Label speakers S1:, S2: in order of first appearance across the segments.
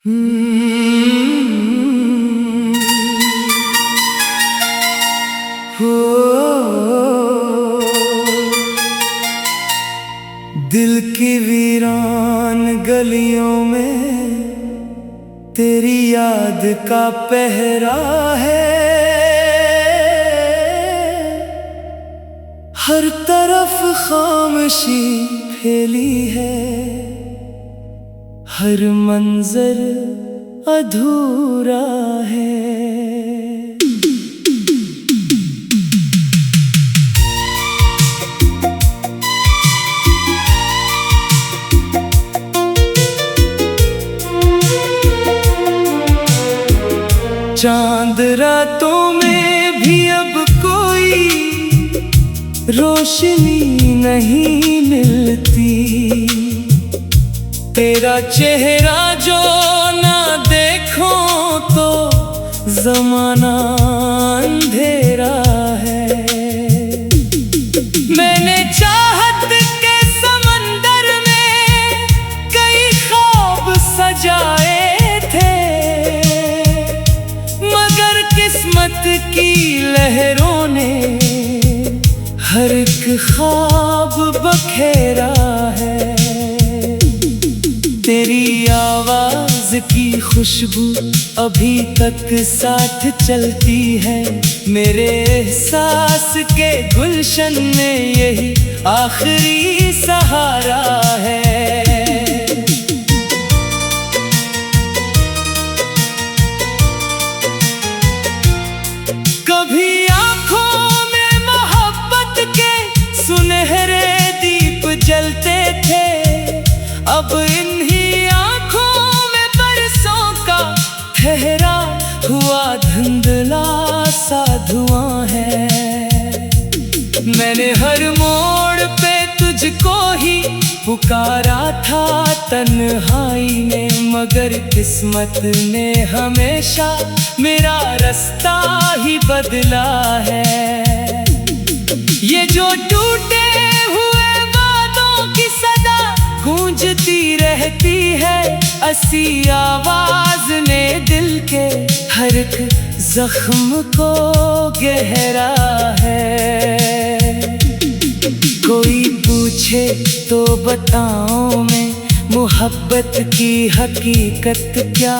S1: हो दिल की वीरान गलियों में तेरी याद का पहरा है। हर तरफ खामोशी फैली है, हर मंजर अधूरा है। चांद रातों में भी अब कोई रोशनी नहीं मिलती, तेरा चेहरा जो ना देखो तो ज़माना अंधेरा है। मैंने चाहत के समंदर में कई ख्वाब सजाए थे, मगर किस्मत की लहरों ने हर एक ख्वाब बखेरा है। तेरी आवाज की खुशबू अभी तक साथ चलती है, मेरे एहसास के गुलशन में यही आखिरी सहारा है। कभी आंखों में मोहब्बत के सुनहरे दीप जलते थे, अब इन्हीं आंखों में बरसों का ठहरा हुआ धुंधला सा धुआं है। मैंने हर मोड़ पे तुझको ही पुकारा था तन्हाई में, मगर किस्मत ने हमेशा मेरा रास्ता ही बदला है। ये जो टूटे हुए वादों की सदा गूंजती रहती है, ऐसी आवाज ने दिल के हर एक जख्म को गहरा है। कोई पूछे तो बताऊं मैं मोहब्बत की हकीकत क्या,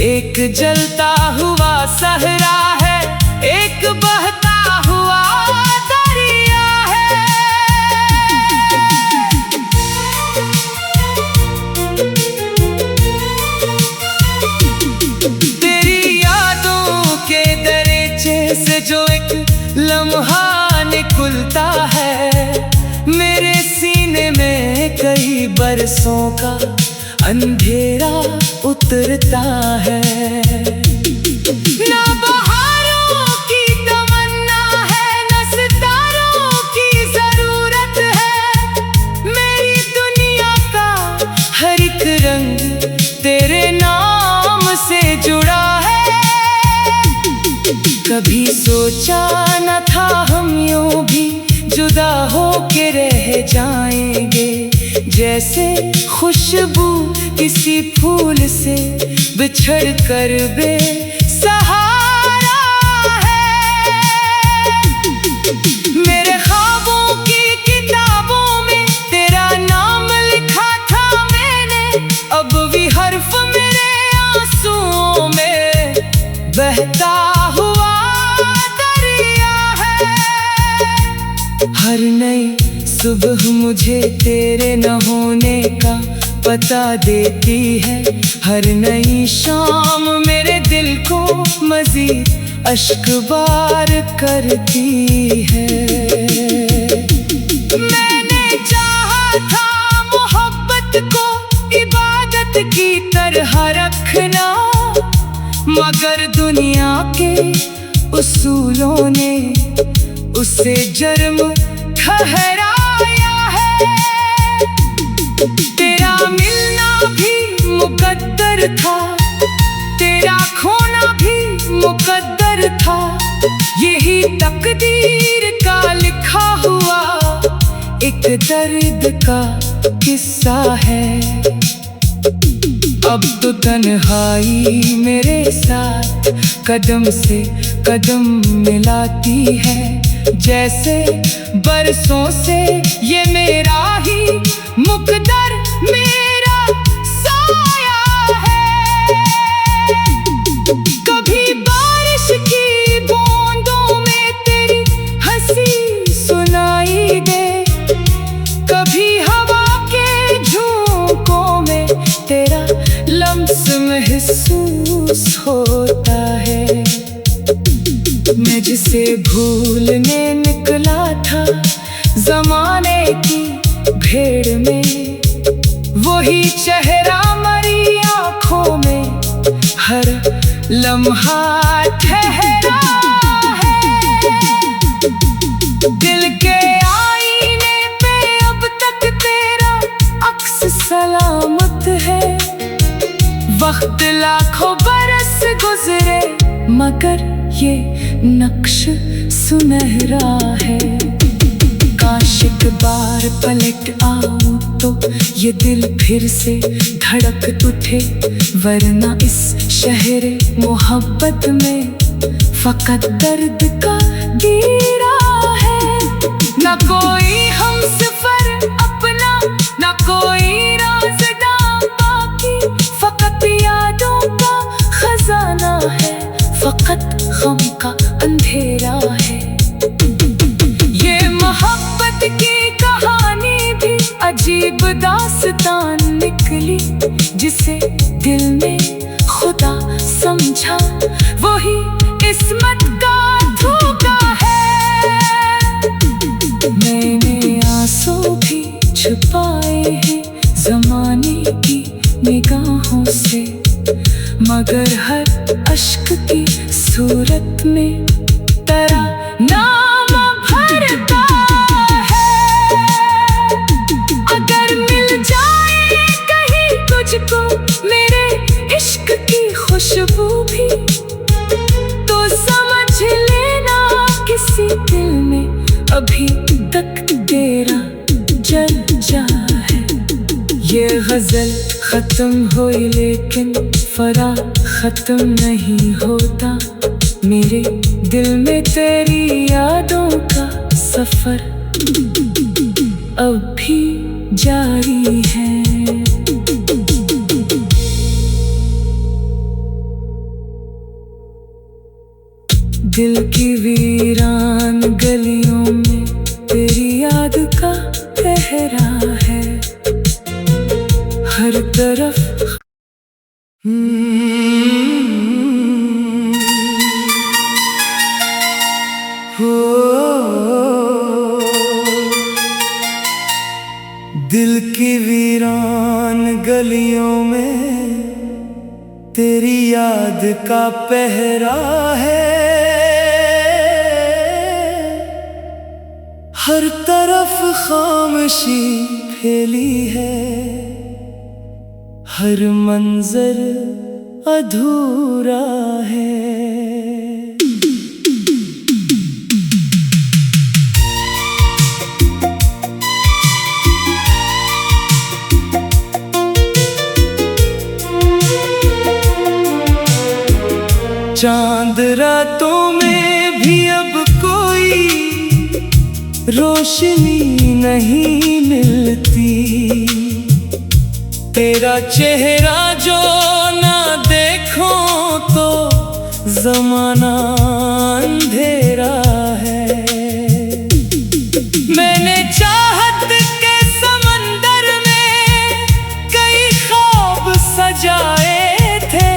S1: एक जलता हुआ सहरा है, एक बहता हुआ दरिया है। तेरी यादों के दरीचे से जो एक लम्हा निकलता है, मेरे सीने में कई बरसों का अंधेरा उतरता है। ना बहारों की तमन्ना है, ना सितारों की जरूरत है, मेरी दुनिया का हर एक रंग तेरे नाम से जुड़ा है। कभी सोचा न था हम यूं भी जुदा हो के रह जाएंगे, जैसे खुशबू किसी फूल से बिछड़ कर बेसहारा है। मेरे ख्वाबों की किताबों में तेरा नाम लिखा था मैंने, अब भी हर्फ मेरे आंसुओं में बहता हुआ दरिया है। हर नई सुबह मुझे तेरे न होने का पता देती है, हर नई शाम मेरे दिल को मजीद अश्कबार करती है। मैंने चाहा था मोहब्बत को इबादत की तरह रखना, मगर दुनिया के उसूलों ने उसे जर्म ठहराया है। तेरा मिलना भी मुकद्दर था, तेरा खोना भी मुकद्दर था, यही तकदीर का लिखा हुआ एक दर्द का किस्सा है। अब तो तन्हाई मेरे साथ कदम से कदम मिलाती है, जैसे बरसों से ये मेरा ही मुकद्दर मेरा साया है। कभी बारिश की बूंदों में तेरी हंसी सुनाई दे, कभी हवा के झोंकों में तेरा लम्स महसूस होता है। मैं जिसे भूलने निकला था ज़माने की भीड़ में, वही चेहरा मरी आँखों में हर लम्हा ठहरा है। दिल के आईने पे अब तक तेरा अक्स सलामत है। वक्त लाखों बरस गुजरे मगर ये नक्श सुनहरा है। काश एक बार पलट आऊं तो ये दिल फिर से धड़क उठे, वरना इस शहर मोहब्बत में फकत दर्द का दीरा है। ना कोई हमसफर अपना, ना कोई राज़दां बाकी, फकत यादों का खजाना है, फकत गम का अंधेरा है। ये मोहब्बत की कहानी भी अजीब दास्तान निकली, जिसे दिल में खुदा समझा वही किस्मत का धोखा है। मैंने आंसू भी छुपाए हैं ज़माने की निगाहों से, मगर हर अश्क की सूरत में तेरा नाम भरता है। अगर मिल जाए कहीं तुझको मेरे इश्क की खुशबू भी, तो समझ लेना किसी दिल में अभी तक तेरा चर्चा है। ये गजल खत्म हुई लेकिन फरा खत्म नहीं होता, मेरे दिल में तेरी यादों का सफर अब भी जारी है। दिल की वीरान गलियों में तेरी याद का पहरा है, हर तरफ दिल की वीरान गलियों में तेरी याद का पहरा है, हर तरफ खामोशी फैली है, हर मंजर अधूरा है। चांद रातों में भी अब कोई रोशनी नहीं मिलती, तेरा चेहरा जो ना देखो तो जमाना अंधेरा है। मैंने चाहत के समंदर में कई ख्वाब सजाए थे,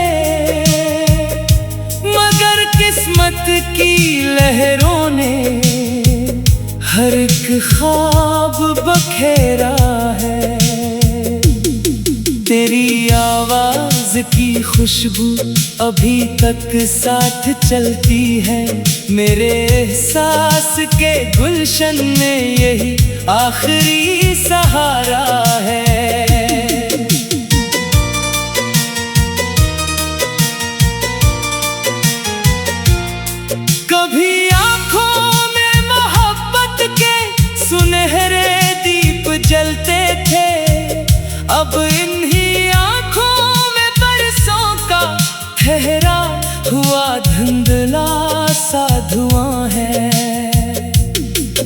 S1: मगर किस्मत की लहरों ने हर एक ख्वाब बखेरा है। तेरी आवाज की खुशबू अभी तक साथ चलती है, मेरे एहसास के गुलशन में यही आखिरी सहारा है। कभी आंखों में मोहब्बत के सुनहरे दीप जलते थे, अब इन्हीं आंखों में हुआ धुंधला सा धुआं है।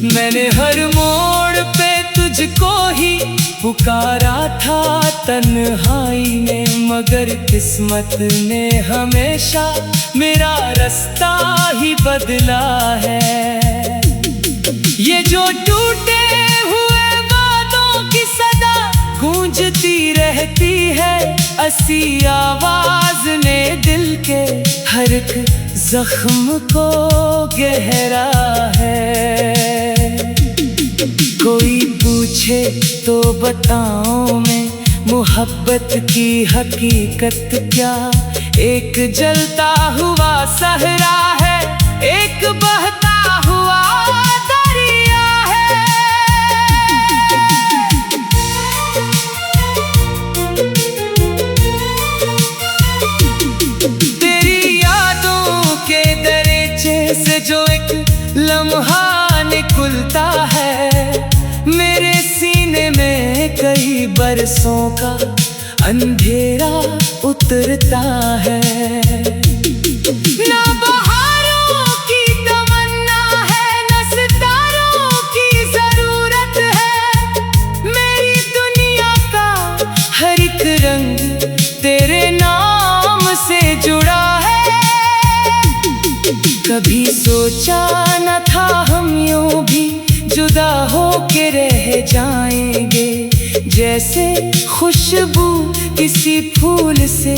S1: मैंने हर मोड़ पे तुझको ही पुकारा था तन्हाई में, मगर किस्मत ने हमेशा मेरा रास्ता ही बदला है। ये जो टूटे हुए वादों की सदा गूंजती रहती है, ऐसी आवाज ने दिल के हर एक जख्म को गहरा है। कोई पूछे तो बताऊं मैं मोहब्बत की हकीकत क्या, एक जलता हुआ सहरा है, एक बहता हुआ दरिया है। तेरी यादों के दरीचे से जो एक लम्हा निकलता है, मेरे सीने में कई बरसों का अंधेरा उतरता है। ना बहारों की तमन्ना है, ना सितारों की जरूरत है, मेरी दुनिया का हर एक रंग तेरे नाम से जुड़ा है। कभी सोचा न था हम यूं भी जुदा हो के रह जाएंगे, जैसे खुशबू किसी फूल से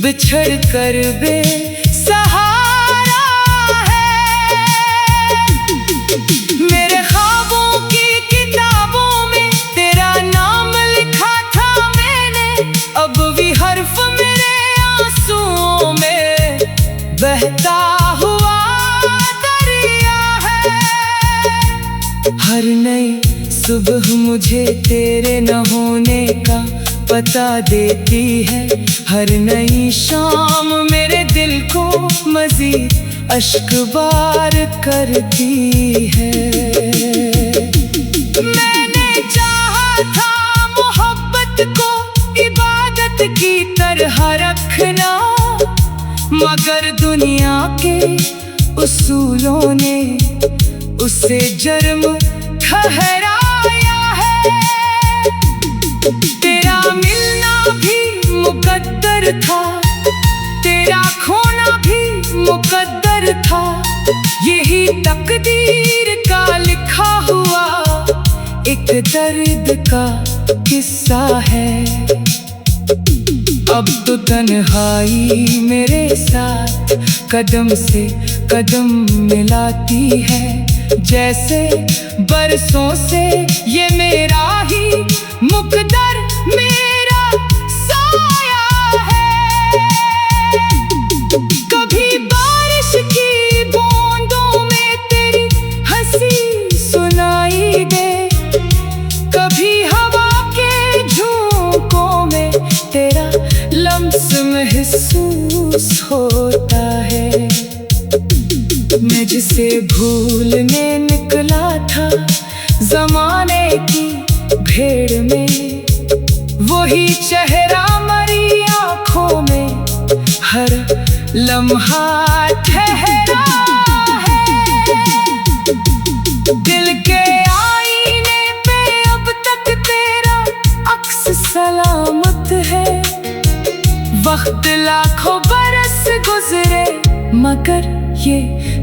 S1: बिछड़ कर बेसहारा है। मेरे ख्वाबों की किताबों में तेरा नाम लिखा था मैंने, अब भी हर्फ मेरे आंसुओं में बहता हुआ दरिया है। हर नई सुबह मुझे तेरे न होने का पता देती है, हर नई शाम मेरे दिल को मजीद अश्कबार करती है। मैंने चाहा था मोहब्बत को इबादत की तरह रखना, मगर दुनिया के उसूलों ने उसे जर्म ठहराया है। तेरा मिलना भी मुकद्दर था, तेरा खोना भी मुकद्दर था, यही तकदीर का लिखा हुआ एक दर्द का किस्सा है। अब तो तन्हाई मेरे साथ कदम से कदम मिलाती है, जैसे बरसों से ये मेरा ही मुकद्दर मेरा साया है। कभी बारिश की बूंदों में तेरी हंसी सुनाई दे, कभी हवा के झोंकों में तेरा लम्स महसूस होता है। मैं जिसे भूलने निकला था ज़माने की भीड़ में, वही चेहरा मरी आँखों में हर लम्हा ठहरा है। दिल के आईने पे अब तक तेरा अक्स सलामत है। वक्त लाखों बरस गुजरे मगर ये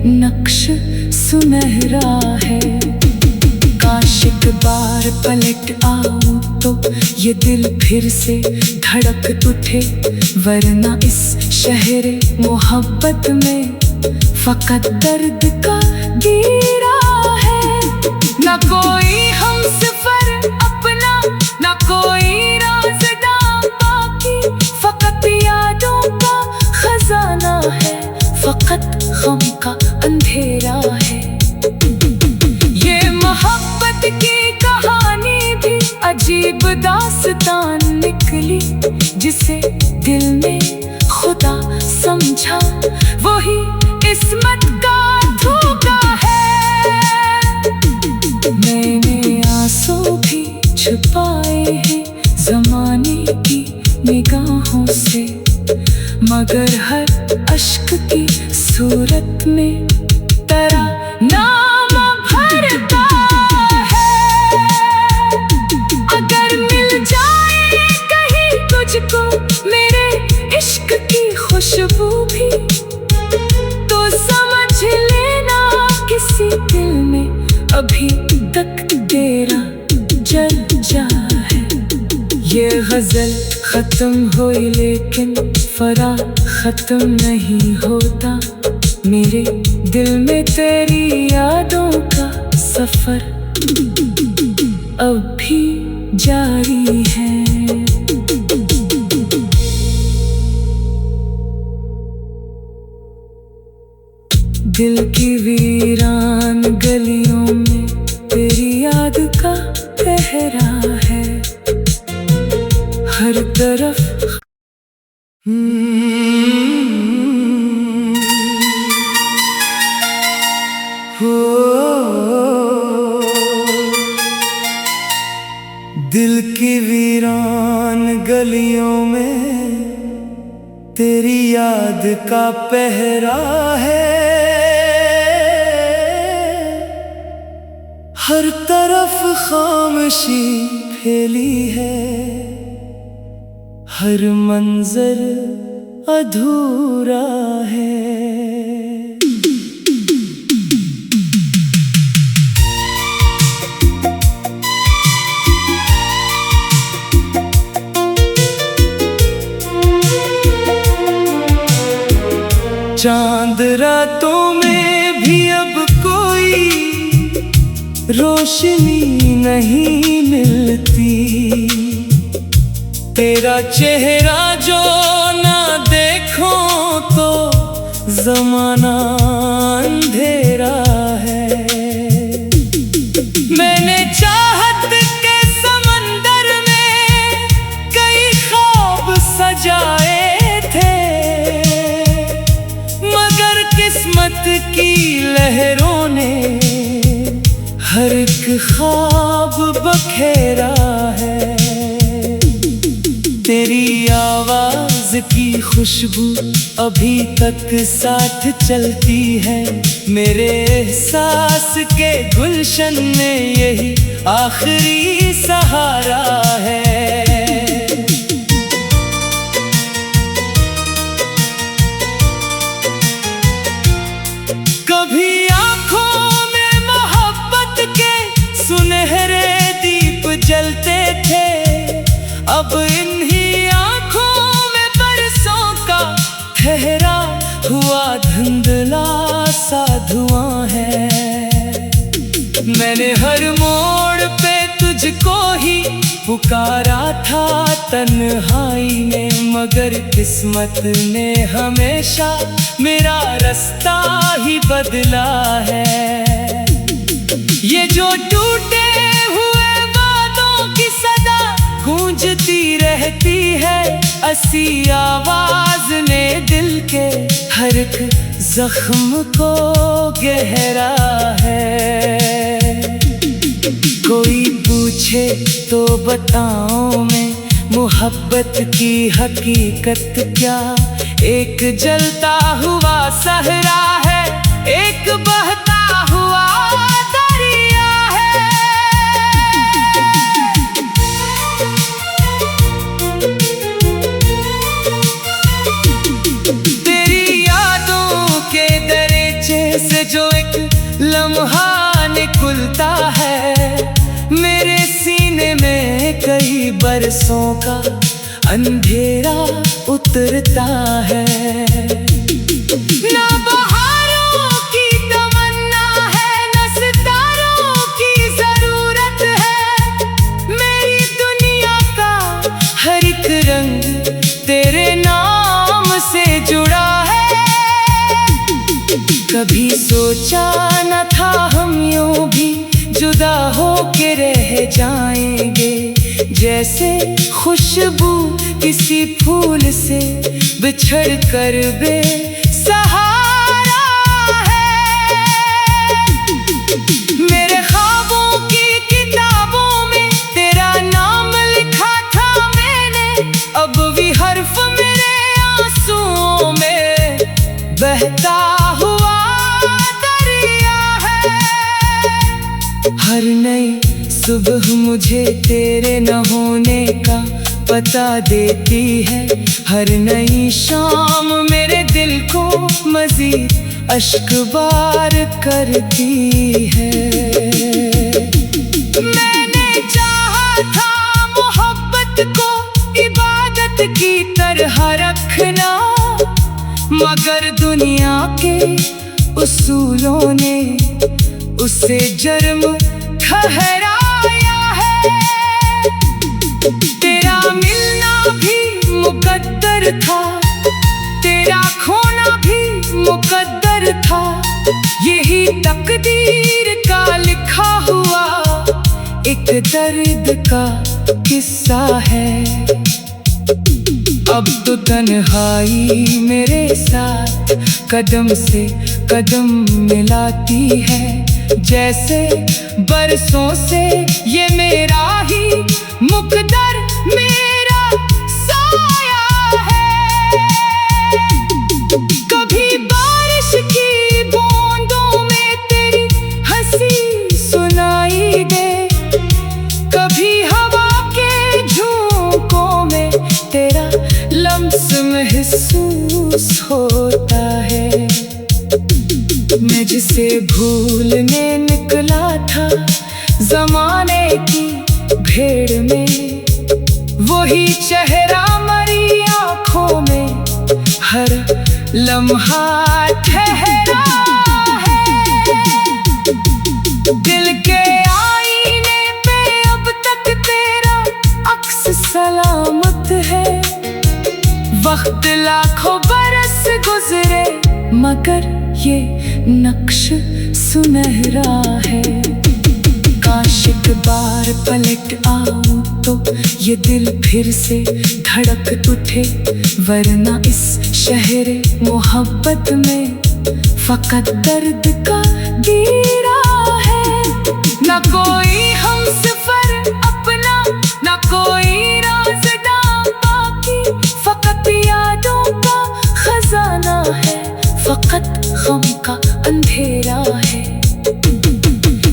S1: नक्श सुनहरा है। काश एक बार पलट आऊं तो ये दिल फिर से धड़क उठे, वरना इस शहरे मोहब्बत में फकत दर्द का गिरा है। ना कोई हमसफर अपना, ना कोई राज़दां बाकी, फकत यादों का खजाना है, फकत गम का अंधेरा है। ये मोहब्बत की कहानी भी अजीब दास्तान निकली, जिसे दिल ने खुदा समझा वही किस्मत का धोखा है। मैंने आंसू भी छुपाए हैं जमाने की निगाहों से, मगर हर अश्क की सूरत में तेरा नाम भरता है। अगर मिल जाए कहीं तुझको मेरे इश्क की खुशबू भी, तो समझ लेना किसी दिल में अभी तक तेरा चर्चा है। ये गजल खत्म हुई लेकिन फराग खत्म नहीं होता। मेरे दिल में तेरी यादों का सफर अब भी जारी है। दिल की वीरान गलियों में तेरी याद का पहरा है। हर तरफ दिल की वीरान गलियों में तेरी याद का पहरा है। हर तरफ खामोशी फैली है, हर मंजर अधूरा है। चांद रातों में भी अब कोई रोशनी नहीं मिलती। तेरा चेहरा जो ना देखो तो जमाना अंधेरा है। मैंने चाहत के समंदर में कई ख्वाब सजाए थे, मगर किस्मत की लहरों ने हर एक ख्वाब बखेरा है। तेरी आवाज की खुशबू अभी तक साथ चलती है। मेरे एहसास के गुलशन में यही आखिरी सहारा है। कभी आंखों में मोहब्बत के सुनहरे दीप जलते थे, अब इन्हीं आंखों में बरसों का ठहरा हुआ धुंधला सा धुआं है। मैंने हर मोड़ पे तुझको ही पुकारा था तन्हाई में, मगर किस्मत ने हमेशा मेरा रास्ता ही बदला है। ये जो टूटे हुए वादों की सदा गूंजती रहती है, ऐसी आवाज ने दिल के हर एक जख्म को गहरा है। कोई पूछे तो बताऊं मैं मोहब्बत की हकीकत क्या। एक जलता हुआ सहरा है, एक बहता हुआ दरिया है। तेरी यादों के दरीचे से जो एक लम्हा निकलता है, मेरे सीने में कई बरसों का अंधेरा उतरता है। ना बहारों की तमन्ना है, ना सितारों की जरूरत है। मेरी दुनिया का हर एक रंग तेरे नाम से जुड़ा है। कभी सोचा न था हम यूं भी जुदा हो के रह जाएंगे, जैसे खुशबू किसी फूल से बिछड़ कर बेसहारा है। मेरे ख्वाबों की किताबों में तेरा नाम लिखा था मैंने, अब भी हर्फ मेरे आंसुओं में सुबह मुझे तेरे न होने का पता देती है, हर नई शाम मेरे दिल को मजीद अश्कबार करती है। मैंने चाहा था मोहब्बत को इबादत की तरह रखना, मगर दुनिया के उसूलों ने उसे जुर्म ठहराया है। तेरा मिलना भी मुकद्दर था, तेरा खोना भी मुकद्दर था, यही तकदीर का लिखा हुआ एक दर्द का किस्सा है। अब तो तन्हाई मेरे साथ कदम से कदम मिलाती है, जैसे बरसों से ये मेरा ही मुकद्दर मेरा साया है। कभी बारिश की बूंदों में तेरी हंसी सुनाई दे, कभी हवा के झोंकों में तेरा लम्स महसूस होता है। मैं जिसे भूलने निकला था ज़माने की भीड़ में, वही चेहरा मरी आँखों में हर लम्हा ठहरा है। दिल के आईने पे अब तक तेरा अक्स सलामत है। वक्त लाखों बरस गुजरे मगर ये नक्श सुनहरा है। काश एक बार पलट आऊं तो ये दिल फिर से धड़क उठे, वरना इस शहरे मोहब्बत में फकत दर्द का दीरा है। न कोई हमसफर अपना, न कोई राज़दां बाकी, फकत यादों का खजाना है, फकत गम का अंधेरा है।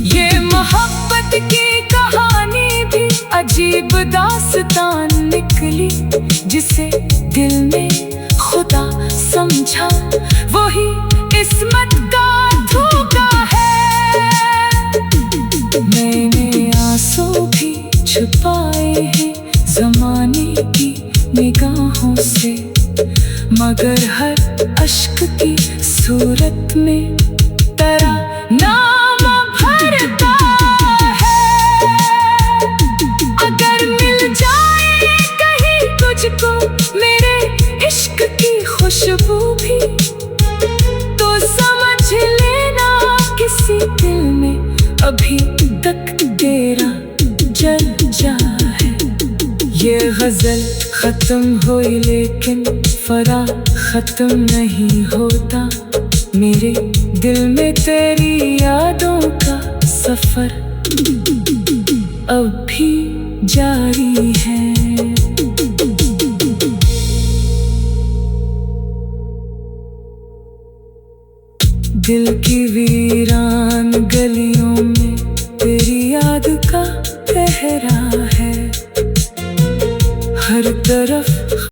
S1: ये मोहब्बत की कहानी भी अजीब दास्तान निकली, जिसे दिल में खुदा समझा वही किस्मत का धोखा है। मैंने आंसू भी छुपाए हैं ज़माने की निगाहों से, मगर हर अश्क की सूरत में तेरा नाम भरता है। अगर मिल जाए कहीं तुझको मेरे इश्क की खुशबू भी, तो समझ लेना किसी दिल में अभी तक तेरा जल जा है। ये गजल खत्म हुई लेकिन फराग खत्म नहीं होता, मेरे दिल में तेरी यादों का सफर अब भी जारी है। दिल की वीरान गलियों में तेरी याद का पहरा है, हर तरफ